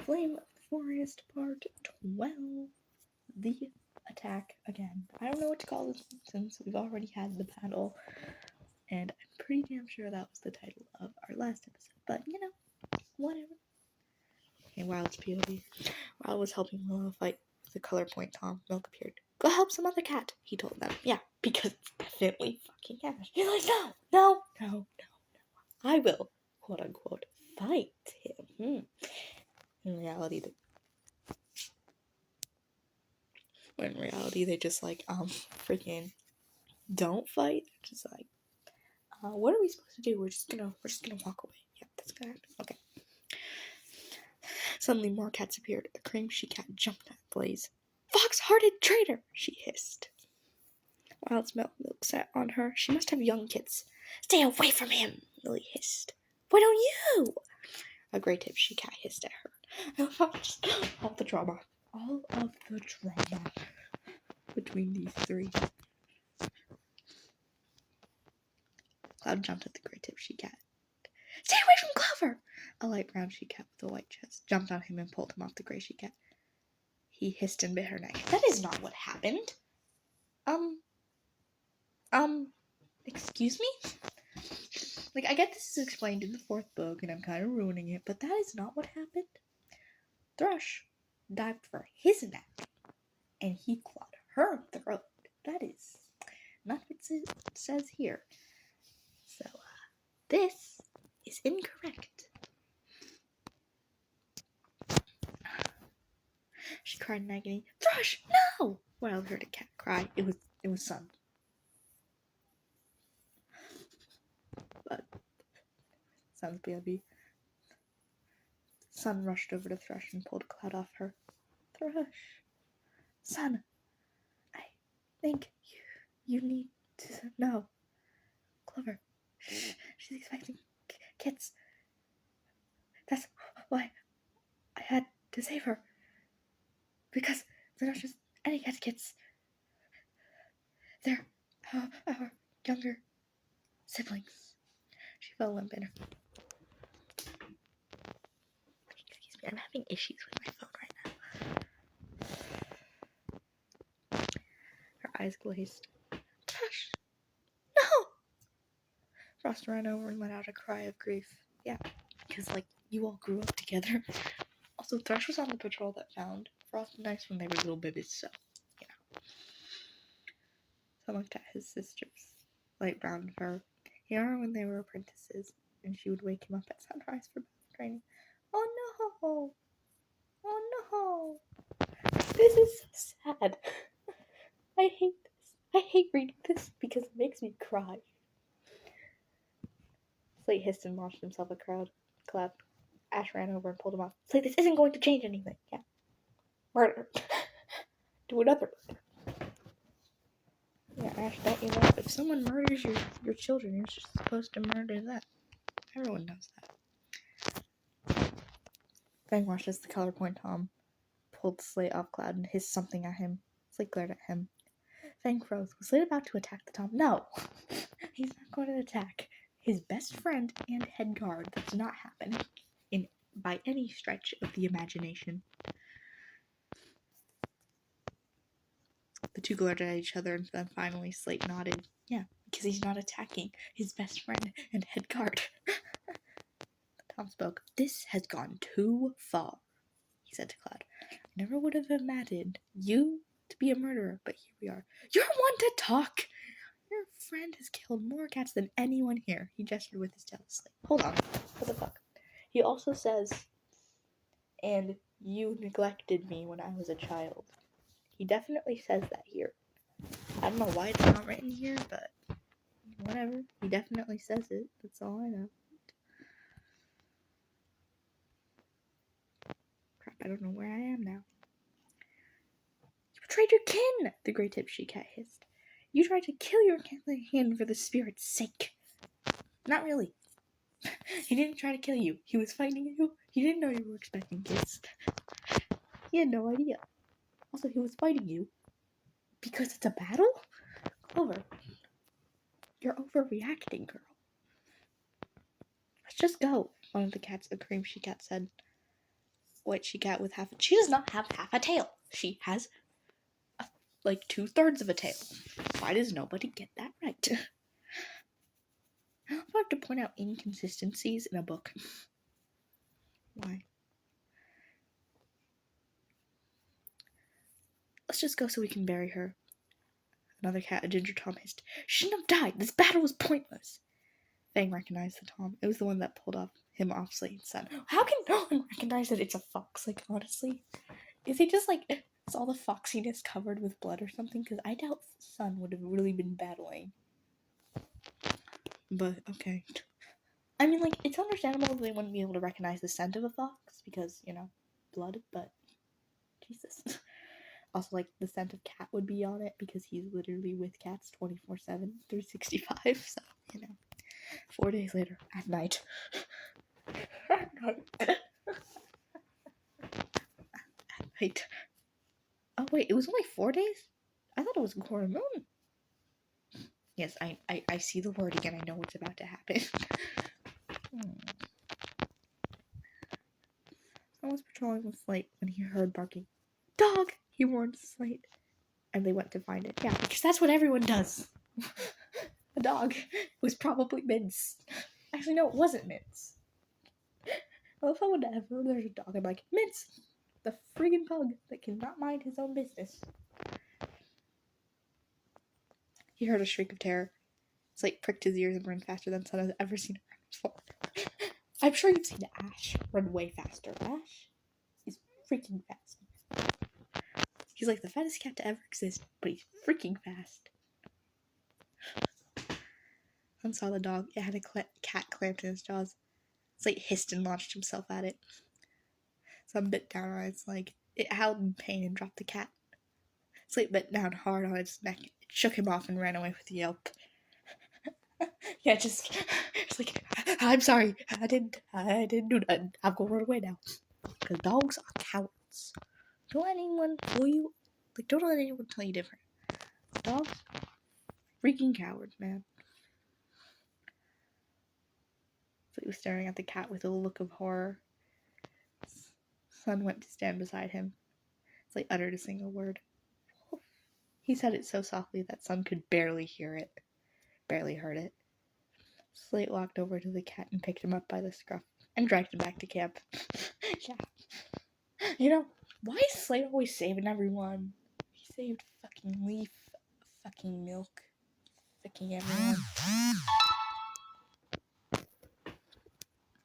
Flame Forest Part 12. The attack again. I don't know what to call this one since we've already had the battle, and I'm pretty damn sure that was the title of our last episode, but you know, whatever. Okay, Wild's POV. Wild was helping Willow fight the color point Tom. Milk appeared. Go help some other cat, he told them. Yeah, because it's definitely fucking Ash. He's like, no. I will, quote unquote, fight him. In reality, they just like, freaking don't fight. Just like, what are we supposed to do? We're just gonna walk away. Yep, that's gonna happen. Okay. Suddenly more cats appeared. A cream she-cat jumped at Blaze. Fox-hearted traitor, she hissed. Wild's milk sat on her. She must have young kids. Stay away from him, Lily hissed. Why don't you? A gray tip she-cat hissed at her. All of the drama between these three. Cloud jumped at the gray tip she-cat. Stay away from Clover! A light brown she-cat with a white chest jumped on him and pulled him off the gray she-cat. He hissed and bit her neck. That is not what happened. Excuse me? Like, I get this is explained in the 4th book, and I'm kind of ruining it, but that is not what happened. Thrush dived for his neck, and he clawed her throat. That is not what it says here. So, this is incorrect. She cried in agony. Thrush, no! Wild heard a cat cry. It was Sun. But Sun's BLB. Sun rushed over to Thrush and pulled Cloud off her. Thrush. Sun. I think you need to know. Clover. She's expecting kids. That's why I had to save her. Because they're not just any cat's kids. They're our younger siblings. She fell limp in her. Excuse me, I'm having issues with my phone right now. Her eyes glazed. Thrush! No! Frost ran over and let out a cry of grief. Yeah, because, like, you all grew up together. Also, Thrush was on the patrol that found Frost and Ice when they were little babies, so, you know. Son looked at his sister's light brown fur. He knew her when they were apprentices, and she would wake him up at sunrise for battle training. Oh no! Oh no! This is so sad. I hate this. I hate reading this because it makes me cry. Slate hissed and launched himself a cloud. Ash ran over and pulled him off. Slate, this isn't going to change anything. Yeah. Murder. Do another murder. Yeah, Ash, don't you know? If someone murders your children, you're just supposed to murder them. Everyone knows that. Fang watched as the color point Tom pulled Slate off Cloud and hissed something at him. Slate glared at him. Fang froze. Was Slate about to attack the Tom? No! He's not going to attack his best friend and head guard. That's not happening by any stretch of the imagination. The two glared at each other, and then finally Slate nodded. Yeah, because he's not attacking his best friend and head guard. Tom spoke. This has gone too far, he said to Cloud. I never would have imagined you to be a murderer, but here we are. You're one to talk! Your friend has killed more cats than anyone here. He gestured with his tail to Slate. Hold on. What the fuck? He also says, and you neglected me when I was a child. He definitely says that here. I don't know why it's not written here, but whatever. He definitely says it. That's all I know. Crap, I don't know where I am now. You betrayed your kin! The gray tip she-cat hissed. You tried to kill your kin for the spirit's sake. Not really. He didn't try to kill you. He was fighting you. He didn't know you were expecting kids. He had no idea. Also, he was fighting you because it's a battle? Clover, you're overreacting, girl. Let's just go, one of the cats, a cream she-cat, said. white she cat with she does not have half a tail. She has like 2/3 of a tail. Why does nobody get that right? I have to point out inconsistencies in a book. Why? Let's just go so we can bury her. Another cat, a ginger Tom, hissed. She shouldn't have died. This battle was pointless. Fang recognized the Tom. It was the one that pulled him off Slate's son. How can no one recognize that it's a fox? Like, honestly? Is he just, like, is all the foxiness covered with blood or something? Because I doubt Sun would have really been battling. But, okay. I mean, like, it's understandable if they wouldn't be able to recognize the scent of a fox. Because, you know, blood, but... Jesus. Also, like, the scent of cat would be on it. Because he's literally with cats 24/7, 365. So, you know. 4 days later, at night. At night. Oh, wait, it was only 4 days? I thought it was a quarter moon. Yes, I see the word again. I know what's about to happen. I was patrolling with Slate when he heard barking. Dog! He warned Slate. And they went to find it. Yeah, because that's what everyone does. A dog. It was probably Mince. Actually, no, it wasn't Mince. I love how whenever there's a dog, I'm like, Mince! The friggin' pug that cannot mind his own business. He heard a shriek of terror. Slate pricked his ears and ran faster than Sun has ever seen him before. I'm sure you've seen Ash run way faster. Ash is freaking fast. He's like the fattest cat to ever exist, but he's freaking fast. Sun saw the dog. It had a cat clamped in its jaws. Slate hissed and launched himself at it. Sun bit down on its leg. It howled in pain and dropped the cat. Slate bit down hard on its neck. It shook him off and ran away with a yelp. Yeah, it's like, I'm sorry. I didn't do nothing. I'm gonna run away now. Because dogs are cowards. Don't let anyone fool you. Like, don't let anyone tell you different. Dogs, freaking cowards, man. So he was staring at the cat with a look of horror. Sun went to stand beside him. Slate uttered a single word. He said it so softly that Sun could barely hear it. Barely heard it. Slate walked over to the cat and picked him up by the scruff and dragged him back to camp. Yeah. You know, why is Slate always saving everyone? He saved fucking Leaf, fucking Milk, fucking everyone.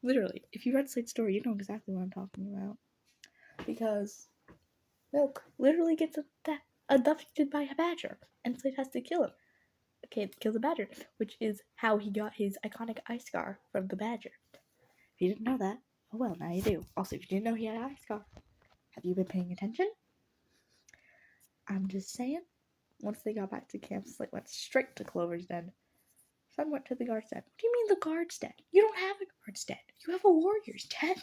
Literally, if you read Slate's story, you know exactly what I'm talking about. Because Milk literally gets abducted by a badger, and Slate has to kill him. Okay, kill the badger, which is how he got his iconic eye scar from the badger. If you didn't know that, oh well, now you do. Also, if you didn't know he had an eye scar, have you been paying attention? I'm just saying. Once they got back to camp, Slate went straight to Clover's den. Sun went to the guard's den. What do you mean the guard's den? You don't have a guard's den. You have a warrior's den.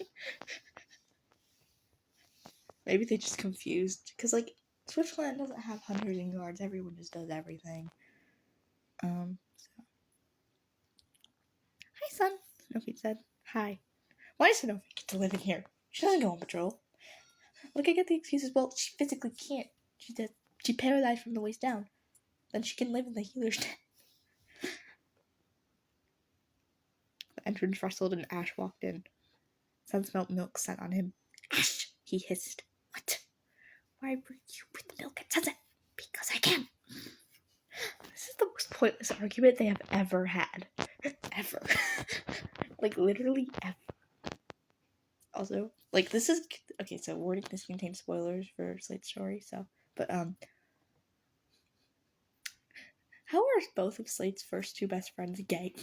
Maybe they just confused. Because, like, Swiftland doesn't have hunters and guards. Everyone just does everything. So. Hi, Sun, Snowflake said. Hi. Why does Snowflake get to live in here? She doesn't go on patrol. Like, I get the excuses. Well, she physically can't. She paralyzed from the waist down. Then she can live in the healer's den. The entrance rustled and Ash walked in. Sun smelled milk scent on him. Ash! He hissed. What? Why were you with milk at sunset? Because I can. This is the most pointless argument they have ever had. Ever. Like, literally ever. Also, like, this is... Okay, so warning, this contains spoilers for Slate's story, so... But, how are both of Slate's first two best friends gay?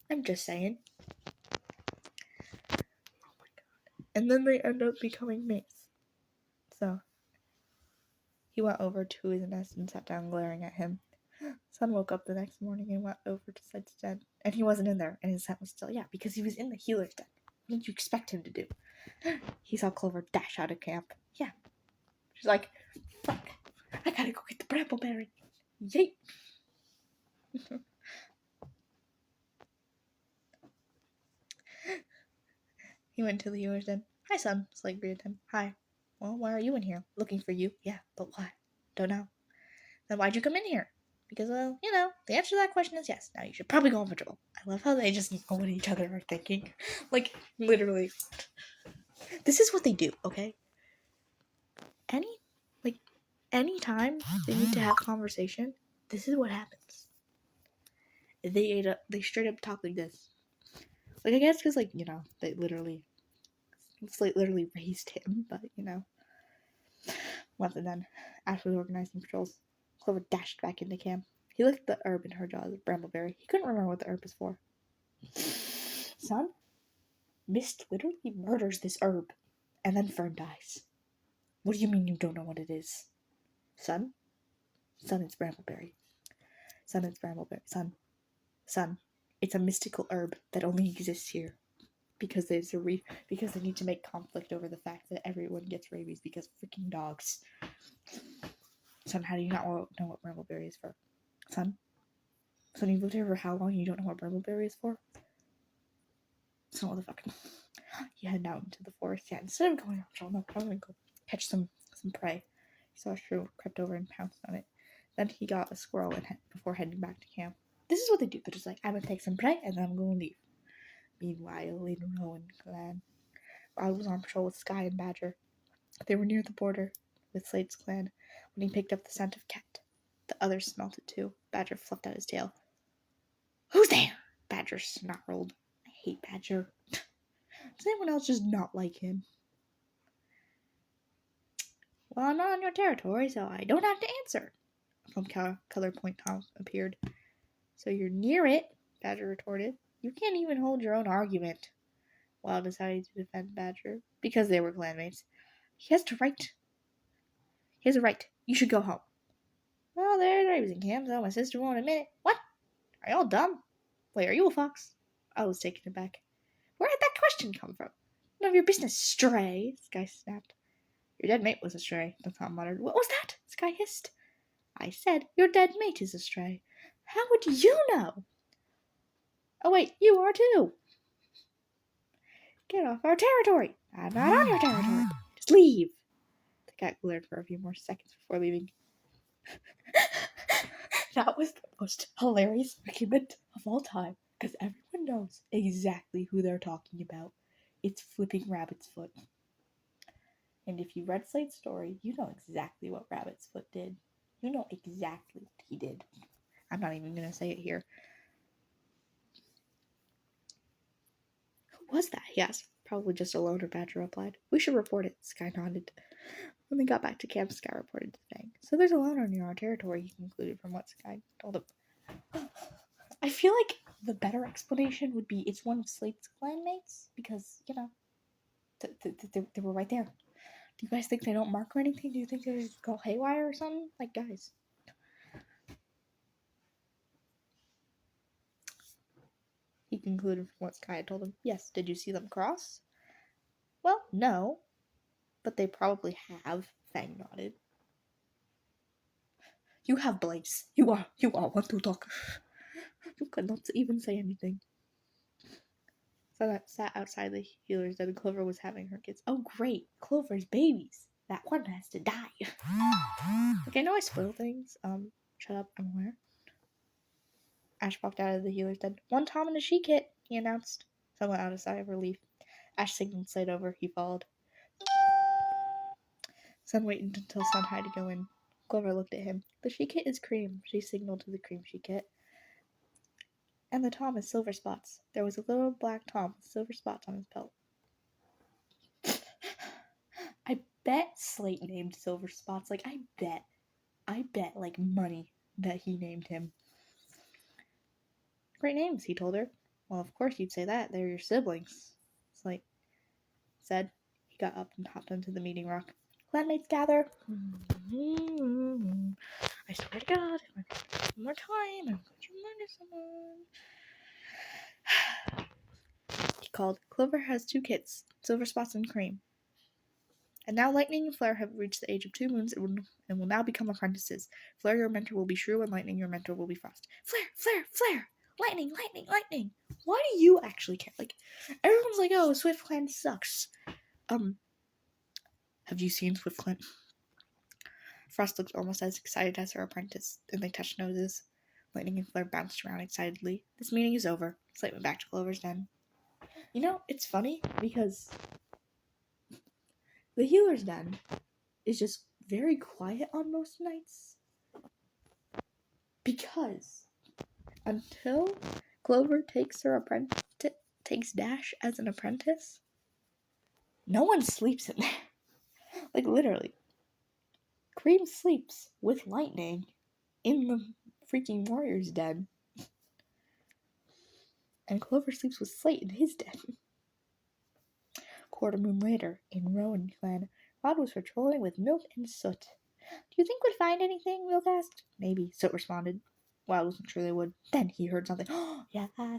I'm just saying. Oh my god. And then they end up becoming mates. So, he went over to his nest and sat down glaring at him. Sun woke up the next morning and went over to Slate's den. And he wasn't in there, and his scent was still... Yeah, because he was in the healer's den. What did you expect him to do? He saw Clover dash out of camp. Yeah. She's like, fuck, I gotta go get the brambleberry. Yeet. He went to the healer's den. Hi, son, Slate greeted him. Hi. Well, why are you in here? Looking for you. Yeah, but why? Don't know. Then why'd you come in here? Because, well, the answer to that question is yes. Now you should probably go on patrol. I love how they just know what each other are thinking. Like, literally. This is what they do, okay? Anytime they need to have conversation, this is what happens. They straight up talk like this. Like, I guess because, they Slate literally raised him, but, Once and then, after organizing patrols, Clover dashed back into camp. He licked the herb in her jaws of Brambleberry. He couldn't remember what the herb was for. Son, Mist literally murders this herb, and then Fern dies. What do you mean you don't know what it is? Son, it's Brambleberry. Son, it's Brambleberry. Son, it's a mystical herb that only exists here. Because because they need to make conflict over the fact that everyone gets rabies because freaking dogs. Son, how do you not know what Brambleberry is for? Son, you've lived here for how long and you don't know what Brambleberry is for? So what the fuck? You head out into the forest. Yeah, instead of going on patrol, no, I'm gonna go catch some prey. He saw a shrew, crept over and pounced on it. Then he got a squirrel before heading back to camp. This is what they do. They're just like, I'm gonna take some prey and then I'm gonna leave. Meanwhile, in Rowan clan, Rod was on patrol with Sky and Badger. They were near the border with Slate's clan when he picked up the scent of cat. The others smelt it too. Badger fluffed out his tail. Who's there? Badger snarled. I hate Badger. Does anyone else just not like him? Well, I'm not on your territory, so I don't have to answer. From Color Point Tom appeared. So you're near it, Badger retorted. You can't even hold your own argument. Wild decided to defend Badger because they were clanmates. He has a right. You should go home. Well, there's rabies in camp, so my sister won't admit it. What? Are y'all dumb? Wait, are you a fox? I was taken aback. Where did that question come from? None of your business, stray, Sky snapped. Your dead mate was a stray, the Tom muttered. What was that? Sky hissed. I said, your dead mate is a stray. How would you know? Oh wait, you are too. Get off our territory. I'm not on your territory. Just leave. The cat glared for a few more seconds before leaving. That was the most hilarious argument of all time, because everyone knows exactly who they're talking about. It's Flipping Rabbit's Foot. And if you read Slate's story, you know exactly what Rabbit's Foot did. You know exactly what he did. I'm not even going to say it here. Who was that? He asked. Probably just a loner, Badger replied. We should report it, Sky nodded. When they got back to camp, Sky reported to Fang. So there's a loner near our territory, he concluded from what Sky told him. I feel like the better explanation would be it's one of Slate's clanmates, because, they were right there. Do you guys think they don't mark or anything? Do you think they just go haywire or something? Like, guys. He concluded from what Sky had told him. Yes, did you see them cross? Well, no. But they probably have, Fang nodded. You have blanks. You are one to talk. You cannot even say anything. So that sat outside the healers and Clover was having her kids. Oh great, Clover's babies. That one has to die. Okay, I know I spoil things. Shut up, I'm aware. Ash walked out of the healer's den. One Tom and a she-kit, he announced. Someone out a sigh of relief. Ash signaled Slate over. He followed. Sun waited until Sun had to go in. Clover looked at him. The she-kit is cream, she signaled to the cream she-kit. And the Tom is Silver Spots. There was a little black Tom with silver spots on his belt. I bet Slate named Silver Spots. Like, I bet, like, money that he named him. Great names, he told her. Well, of course you'd say that. They're your siblings, Slate said. He got up and hopped onto the meeting rock. Clanmates gather. I swear to God, if I get one more time, I'm going to murder someone. He called. Clover has 2 kits, Silver Spots and Cream. And now Lightning and Flare have reached the age of 2 moons and will now become apprentices. Flare, your mentor, will be Shrew, and Lightning, your mentor, will be Frost. Flare! Flare! Flare! Lightning! Lightning! Lightning! Why do you actually care? Like, everyone's like, oh, Swift Clan sucks. have you seen SwiftClint? Frost looked almost as excited as her apprentice, and they touched noses. Lightning and Flare bounced around excitedly. This meeting is over. Slate went back to Clover's den. You know, it's funny because the healer's den is just very quiet on most nights. Because until Clover takes Dash as an apprentice, no one sleeps in there. Like, literally. Cream sleeps with Lightning in the freaking Warrior's den. And Clover sleeps with Slate in his den. Quarter moon later, in Rowan Glen, Rod was patrolling with Milk and Soot. Do you think we'd find anything? Milk asked. Maybe, Soot responded. Wild wasn't sure they would. Then he heard something. Oh, yes, I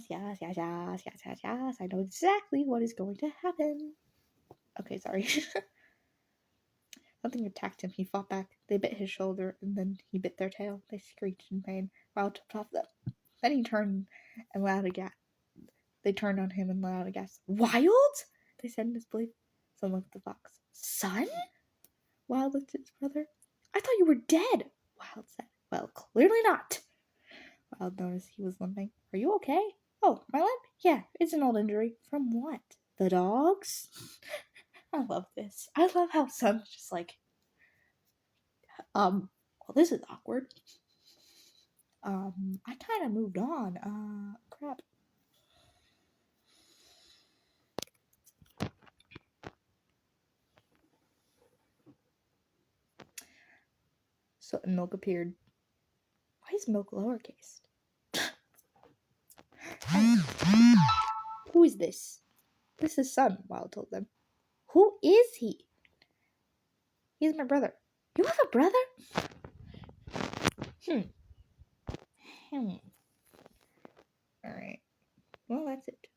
know exactly what is going to happen. Okay, sorry. Something attacked him. He fought back. They bit his shoulder, and then he bit their tail. They screeched in pain. Wild tipped off them. Then he turned and loud again. They turned on him and loud aghast. Wild? They said in disbelief. Son looked at the fox. Son? Wild looked at his brother. I thought you were dead, Wild said. Well, clearly not. Wild noticed he was limping. Are you okay? Oh, my limp? Yeah, it's an old injury. From what? The dogs? I love this. I love how Son's just like, well, this is awkward. I kind of moved on. Crap. So Milk appeared. Why is Milk lowercase? Who is this? This is Son, Wild told them. Who is he? He's my brother. You have a brother? Alright. Well, that's it.